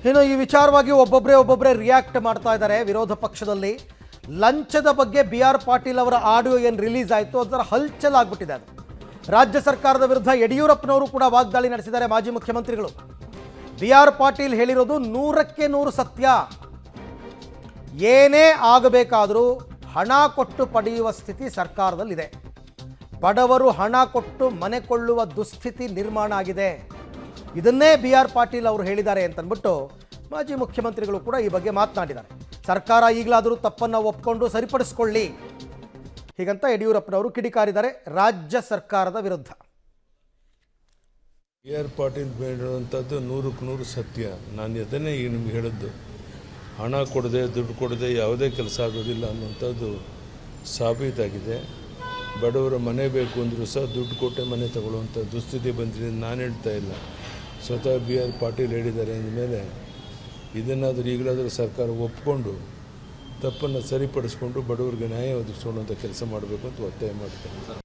ಇನ್ನು ಈ ವಿಚಾರವಾಗಿ ಒಬ್ಬೊಬ್ಬರೇ ರಿಯಾಕ್ಟ್ ಮಾಡ್ತಾ ಇದ್ದಾರೆ ವಿರೋಧ ಪಕ್ಷದಲ್ಲಿ. ಲಂಚದ ಬಗ್ಗೆ BR ಪಾಟೀಲ್ ಅವರ ಆಡಿಯೋ ಏನು ರಿಲೀಸ್ ಆಯಿತು ಅದರ ಹಲ್ಚಲ್ ಆಗ್ಬಿಟ್ಟಿದೆ. ಅದು ರಾಜ್ಯ ಸರ್ಕಾರದ ವಿರುದ್ಧ ಯಡಿಯೂರಪ್ಪನವರು ಕೂಡ ವಾಗ್ದಾಳಿ ನಡೆಸಿದ್ದಾರೆ. ಮಾಜಿ ಮುಖ್ಯಮಂತ್ರಿಗಳು BR ಪಾಟೀಲ್ ಹೇಳಿರೋದು 100ಕ್ಕೆ 100 ಸತ್ಯ. ಏನೇ ಆಗಬೇಕಾದರೂ ಹಣ ಕೊಟ್ಟು ಪಡೆಯುವ ಸ್ಥಿತಿ ಸರ್ಕಾರದಲ್ಲಿದೆ. ಬಡವರು ಹಣ ಕೊಟ್ಟು ಮನೆ ಕೊಳ್ಳುವ ದುಸ್ಥಿತಿ ನಿರ್ಮಾಣ ಆಗಿದೆ. ಇದನ್ನೇ BR ಪಾಟೀಲ್ ಅವರು ಹೇಳಿದ್ದಾರೆ ಅಂತಂದ್ಬಿಟ್ಟು ಮಾಜಿ ಮುಖ್ಯಮಂತ್ರಿಗಳು ಕೂಡ ಈ ಬಗ್ಗೆ ಮಾತನಾಡಿದ್ದಾರೆ. ಸರ್ಕಾರ ಈಗಲಾದರೂ ತಪ್ಪನ್ನು ಒಪ್ಪಿಕೊಂಡು ಸರಿಪಡಿಸಿಕೊಳ್ಳಿ ಹೀಗಂತ ಯಡಿಯೂರಪ್ಪನವರು ಕಿಡಿಕಾರಿದ್ದಾರೆ ರಾಜ್ಯ ಸರ್ಕಾರದ ವಿರುದ್ಧ. BR ಪಾಟೀಲ್ ಹೇಳುವಂಥದ್ದು 100ಕ್ಕೆ 100 ಸತ್ಯ. ನಾನು ಅದನ್ನೇ ಈಗ ನಿಮ್ಗೆ ಹೇಳಿದ್ದು, ಹಣ ಕೊಡದೆ ದುಡ್ಡು ಕೊಡದೆ ಯಾವುದೇ ಕೆಲಸ ಆಗೋದಿಲ್ಲ ಅನ್ನುವಂಥದ್ದು ಸಾಬೀತಾಗಿದೆ. ಬಡವರ ಮನೆ ಬೇಕು ಅಂದರೂ ಸಹ ದುಡ್ಡು ಕೊಟ್ಟೆ ಮನೆ ತಗೊಳ್ಳುವಂಥ ದುಸ್ಥಿತಿ ಬಂದಿದೆ. ನಾನು ಹೇಳ್ತಾ ಇಲ್ಲ, ಸ್ವತಃ BR ಪಾಟೀಲ್ ಹೇಳಿದ್ದಾರೆ. ಅಂದಮೇಲೆ ಇದನ್ನಾದರೂ ಈಗಲಾದರೂ ಸರ್ಕಾರ ಒಪ್ಪಿಕೊಂಡು ತಪ್ಪನ್ನು ಸರಿಪಡಿಸ್ಕೊಂಡು ಬಡವರಿಗೆ ನ್ಯಾಯ ಒದಗಿಸ್ಕೊಳ್ಳುವಂಥ ಕೆಲಸ ಮಾಡಬೇಕು ಅಂತ ಒತ್ತಾಯ ಮಾಡ್ತಾರೆ.